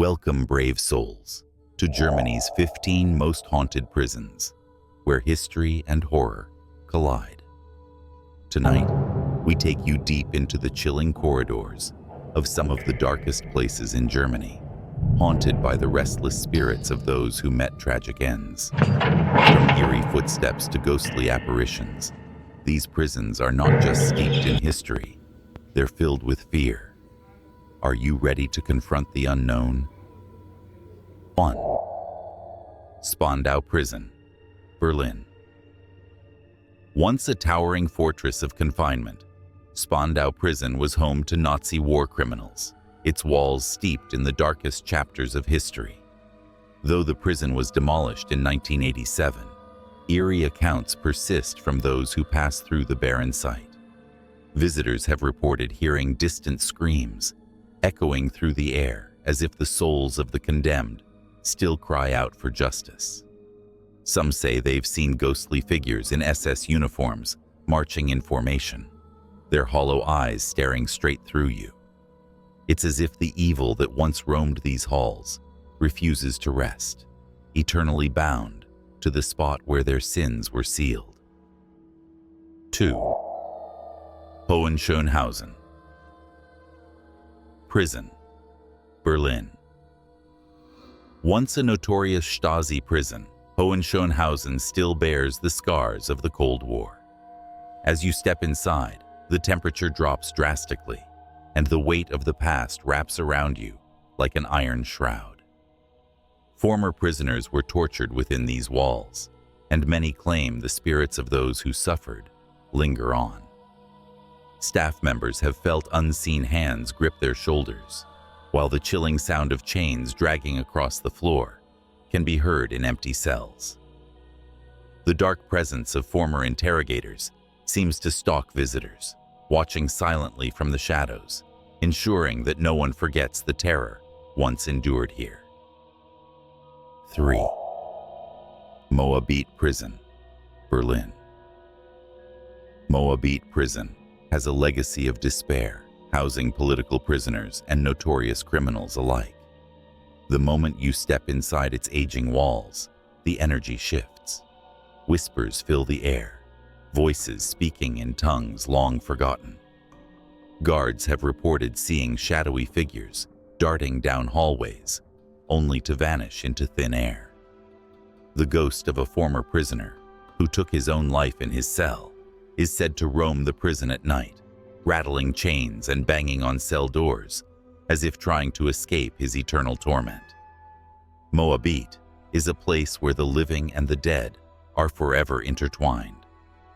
Welcome, brave souls, to Germany's 15 most haunted prisons, where history and horror collide. Tonight, we take you deep into the chilling corridors of some of the darkest places in Germany, haunted by the restless spirits of those who met tragic ends. From eerie footsteps to ghostly apparitions, these prisons are not just steeped in history, they're filled with fear. Are you ready to confront the unknown? 1. Sponda Prison, Berlin. Once a towering fortress of confinement, Sponda Prison was home to Nazi war criminals, its walls steeped in the darkest chapters of history. Though the prison was demolished in 1987, eerie accounts persist from those who pass through the barren site. Visitors have reported hearing distant screams, echoing through the air as if the souls of the condemned still cry out for justice. Some say they've seen ghostly figures in SS uniforms marching in formation, their hollow eyes staring straight through you. It's as if the evil that once roamed these halls refuses to rest, eternally bound to the spot where their sins were sealed. 2. Hohenschönhausen Prison, Berlin. Once a notorious Stasi prison, Hohenschönhausen still bears the scars of the Cold War. As you step inside, the temperature drops drastically, and the weight of the past wraps around you like an iron shroud. Former prisoners were tortured within these walls, and many claim the spirits of those who suffered linger on. Staff members have felt unseen hands grip their shoulders, while the chilling sound of chains dragging across the floor can be heard in empty cells. The dark presence of former interrogators seems to stalk visitors, watching silently from the shadows, ensuring that no one forgets the terror once endured here. 3. Moabit Prison, Berlin. Moabit Prison has a legacy of despair, housing political prisoners and notorious criminals alike. The moment you step inside its aging walls, the energy shifts. Whispers fill the air, voices speaking in tongues long forgotten. Guards have reported seeing shadowy figures darting down hallways, only to vanish into thin air. The ghost of a former prisoner, who took his own life in his cell, is said to roam the prison at night, rattling chains and banging on cell doors, as if trying to escape his eternal torment. Moabit is a place where the living and the dead are forever intertwined,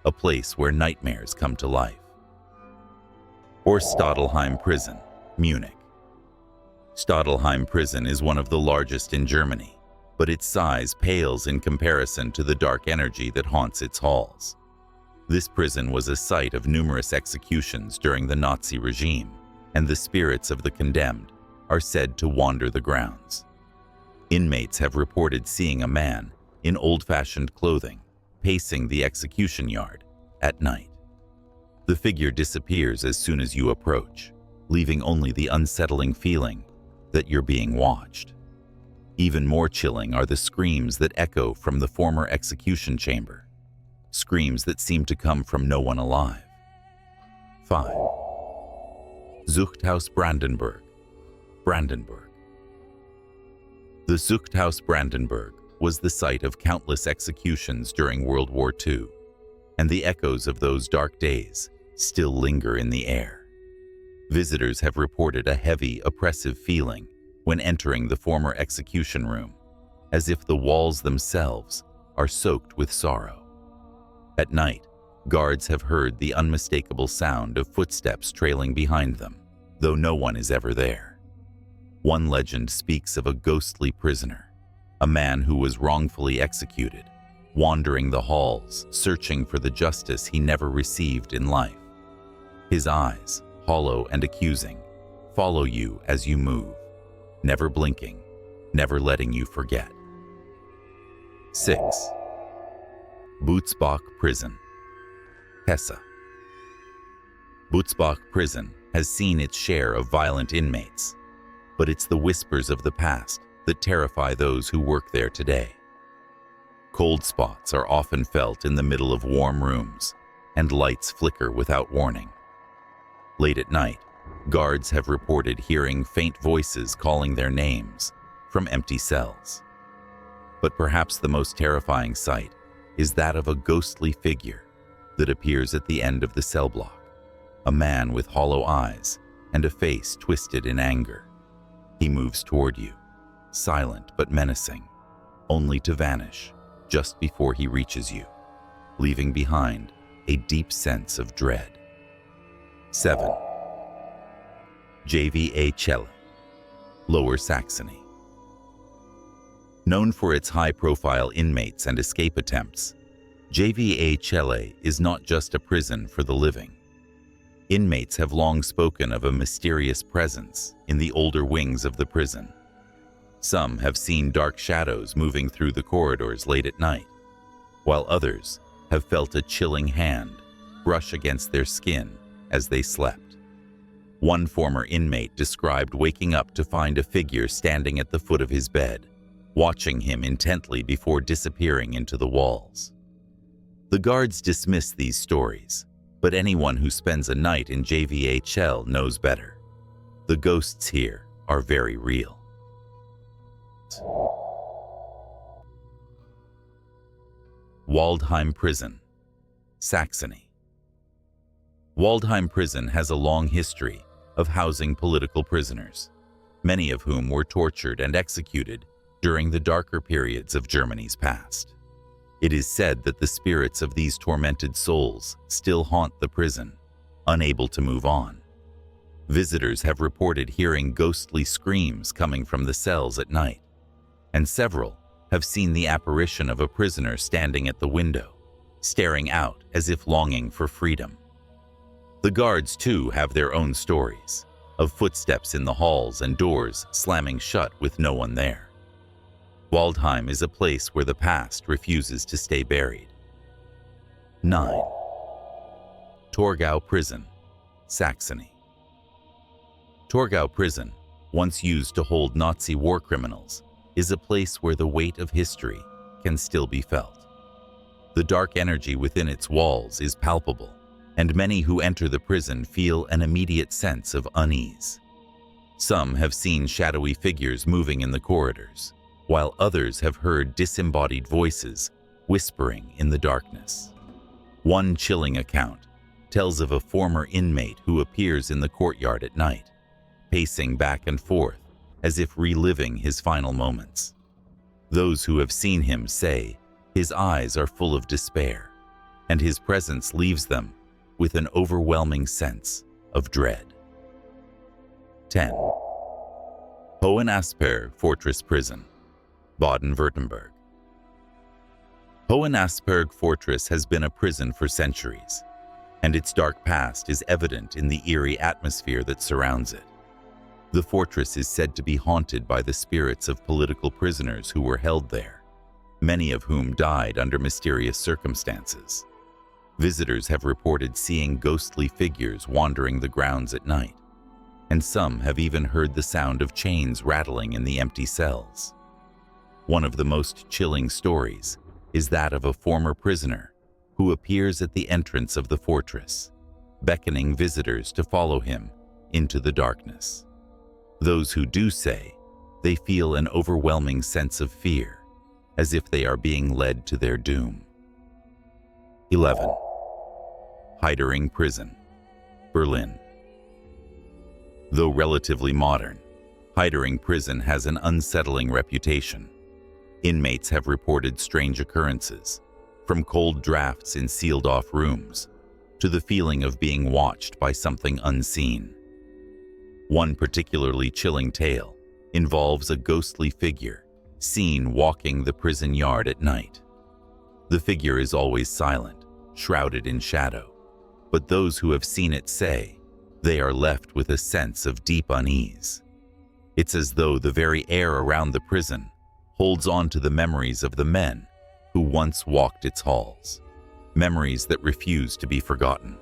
a place where nightmares come to life. Or Stalheim Prison, Munich. Stalheim Prison is one of the largest in Germany, but its size pales in comparison to the dark energy that haunts its halls. This prison was a site of numerous executions during the Nazi regime, and the spirits of the condemned are said to wander the grounds. Inmates have reported seeing a man in old-fashioned clothing pacing the execution yard at night. The figure disappears as soon as you approach, leaving only the unsettling feeling that you're being watched. Even more chilling are the screams that echo from the former execution chamber, screams that seem to come from no one alive. 5. Zuchthaus Brandenburg, Brandenburg. The Zuchthaus Brandenburg was the site of countless executions during World War II, and the echoes of those dark days still linger in the air. Visitors have reported a heavy, oppressive feeling when entering the former execution room, as if the walls themselves are soaked with sorrow. At night, guards have heard the unmistakable sound of footsteps trailing behind them, though no one is ever there. One legend speaks of a ghostly prisoner, a man who was wrongfully executed, wandering the halls, searching for the justice he never received in life. His eyes, hollow and accusing, follow you as you move, never blinking, never letting you forget. 6. Butzbach Prison, Hesse. Butzbach Prison has seen its share of violent inmates. but it's the whispers of the past that terrify those who work there today. Cold spots are often felt in the middle of warm rooms, and lights flicker without warning. Late at night, guards have reported hearing faint voices calling their names from empty cells. But perhaps the most terrifying sight is that of a ghostly figure that appears at the end of the cell block, a man with hollow eyes and a face twisted in anger. He moves toward you, silent but menacing, only to vanish just before he reaches you, leaving behind a deep sense of dread. 7. Jva Tegel, Lower Saxony. Known for its high-profile inmates and escape attempts, Jva Tegel is not just a prison for the living. Inmates have long spoken of a mysterious presence in the older wings of the prison. Some have seen dark shadows moving through the corridors late at night, while others have felt a chilling hand brush against their skin as they slept. One former inmate described waking up to find a figure standing at the foot of his bed, watching him intently before disappearing into the walls. The guards dismiss these stories, but anyone who spends a night in Jva Tegel knows better. The ghosts here are very real. Waldheim Prison, Saxony. Waldheim Prison has a long history of housing political prisoners, many of whom were tortured and executed during the darker periods of Germany's past. It is said that the spirits of these tormented souls still haunt the prison, unable to move on. Visitors have reported hearing ghostly screams coming from the cells at night, and several have seen the apparition of a prisoner standing at the window, staring out as if longing for freedom. The guards, too, have their own stories of footsteps in the halls and doors slamming shut with no one there. Waldheim is a place where the past refuses to stay buried. 9. Torgau Prison, Saxony. Torgau Prison, once used to hold Nazi war criminals, is a place where the weight of history can still be felt. The dark energy within its walls is palpable, and many who enter the prison feel an immediate sense of unease. Some have seen shadowy figures moving in the corridors, while others have heard disembodied voices whispering in the darkness. One chilling account tells of a former inmate who appears in the courtyard at night, pacing back and forth as if reliving his final moments. Those who have seen him say his eyes are full of despair, and his presence leaves them with an overwhelming sense of dread. 10. Poen Asberg Fortress Prison, Baden-Württemberg. Poen Asberg Fortress has been a prison for centuries, and its dark past is evident in the eerie atmosphere that surrounds it. The fortress is said to be haunted by the spirits of political prisoners who were held there, many of whom died under mysterious circumstances. Visitors have reported seeing ghostly figures wandering the grounds at night, and some have even heard the sound of chains rattling in the empty cells. One of the most chilling stories is that of a former prisoner who appears at the entrance of the fortress, beckoning visitors to follow him into the darkness. Those who do say they feel an overwhelming sense of fear, as if they are being led to their doom. 11. Herdering Prison, Berlin. Though relatively modern, Herdering Prison has an unsettling reputation. Inmates have reported strange occurrences, from cold drafts in sealed-off rooms to the feeling of being watched by something unseen. One particularly chilling tale involves a ghostly figure seen walking the prison yard at night. The figure is always silent, shrouded in shadow, but those who have seen it say they are left with a sense of deep unease. It's as though the very air around the prison holds on to the memories of the men who once walked its halls, memories that refuse to be forgotten.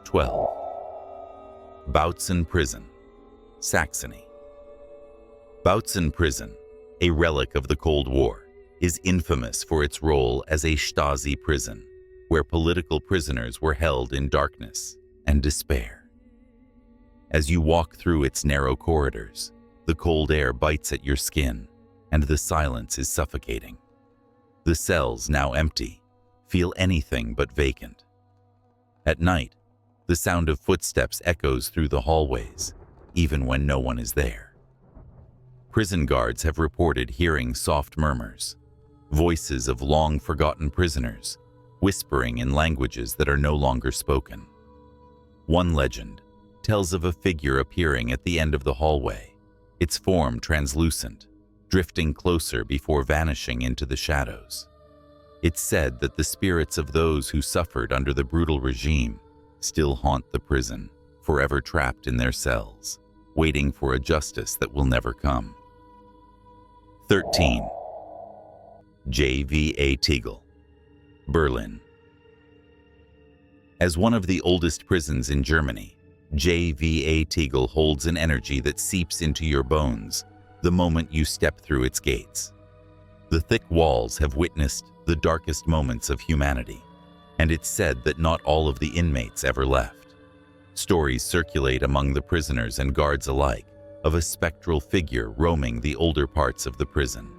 12. Bautzen Prison, Saxony. Bautzen Prison, a relic of the Cold War, is infamous for its role as a Stasi prison, where political prisoners were held in darkness and despair. As you walk through its narrow corridors, the cold air bites at your skin, and the silence is suffocating. The cells, now empty, feel anything but vacant. At night, the sound of footsteps echoes through the hallways, even when no one is there. Prison guards have reported hearing soft murmurs, voices of long-forgotten prisoners, whispering in languages that are no longer spoken. One legend tells of a figure appearing at the end of the hallway, its form translucent, drifting closer before vanishing into the shadows. It's said that the spirits of those who suffered under the brutal regime still haunt the prison, forever trapped in their cells, waiting for a justice that will never come. 13. Jva Tegel, Berlin. As one of the oldest prisons in Germany, Jva Tegel holds an energy that seeps into your bones the moment you step through its gates. The thick walls have witnessed the darkest moments of humanity, and it's said that not all of the inmates ever left. Stories circulate among the prisoners and guards alike of a spectral figure roaming the older parts of the prison.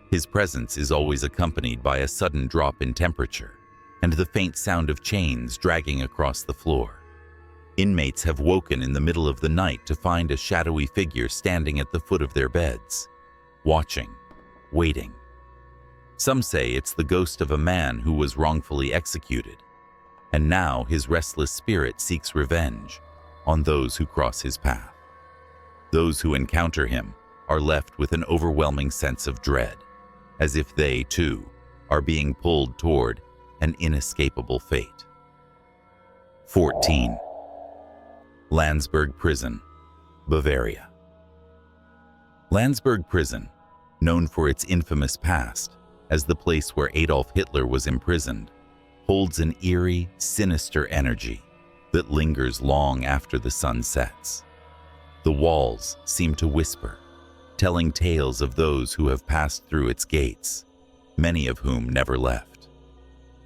His presence is always accompanied by a sudden drop in temperature and the faint sound of chains dragging across the floor. Inmates have woken in the middle of the night to find a shadowy figure standing at the foot of their beds, watching, waiting. Some say it's the ghost of a man who was wrongfully executed, and now his restless spirit seeks revenge on those who cross his path. Those who encounter him are left with an overwhelming sense of dread, as if they, too, are being pulled toward an inescapable fate. 14. Lansburg Prison, Bavaria. Lansburg Prison, known for its infamous past as the place where Adolf Hitler was imprisoned, holds an eerie, sinister energy that lingers long after the sun sets. The walls seem to whisper, telling tales of those who have passed through its gates, many of whom never left.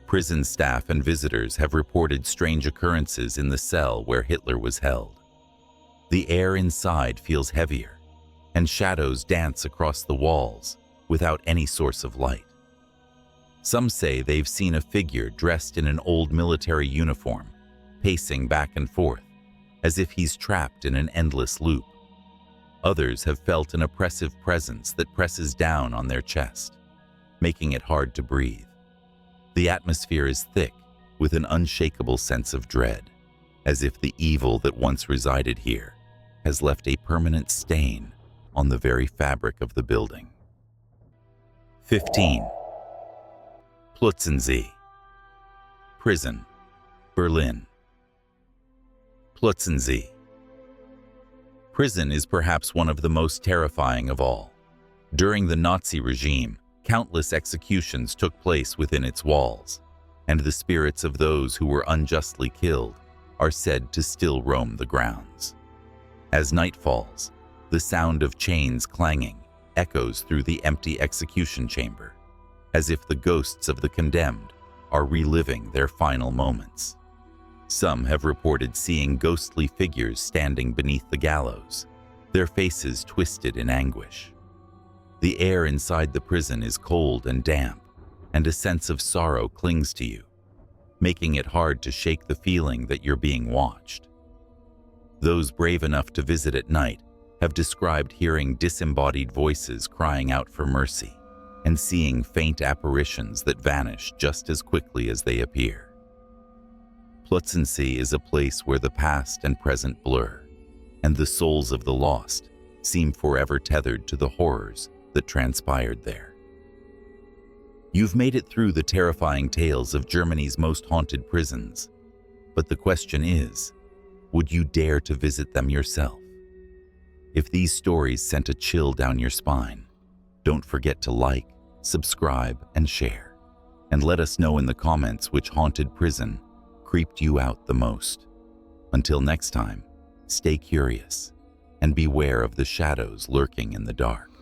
Prison staff and visitors have reported strange occurrences in the cell where Hitler was held. The air inside feels heavier, and shadows dance across the walls without any source of light. Some say they've seen a figure dressed in an old military uniform, pacing back and forth, as if he's trapped in an endless loop. Others have felt an oppressive presence that presses down on their chest, making it hard to breathe. The atmosphere is thick with an unshakable sense of dread, as if the evil that once resided here has left a permanent stain on the very fabric of the building. 15. Plötzensee Prison, Berlin. Plötzensee Prison is perhaps one of the most terrifying of all. During the Nazi regime, countless executions took place within its walls, and the spirits of those who were unjustly killed are said to still roam the grounds. As night falls, the sound of chains clanging echoes through the empty execution chamber, as if the ghosts of the condemned are reliving their final moments. Some have reported seeing ghostly figures standing beneath the gallows, their faces twisted in anguish. The air inside the prison is cold and damp, and a sense of sorrow clings to you, making it hard to shake the feeling that you're being watched. Those brave enough to visit at night have described hearing disembodied voices crying out for mercy and seeing faint apparitions that vanish just as quickly as they appear. Plötzensee is a place where the past and present blur, and the souls of the lost seem forever tethered to the horrors that transpired there. You've made it through the terrifying tales of Germany's most haunted prisons, but the question is, would you dare to visit them yourself? If these stories sent a chill down your spine, don't forget to like, subscribe, and share. And let us know in the comments which haunted prison creeped you out the most. Until next time, stay curious and beware of the shadows lurking in the dark.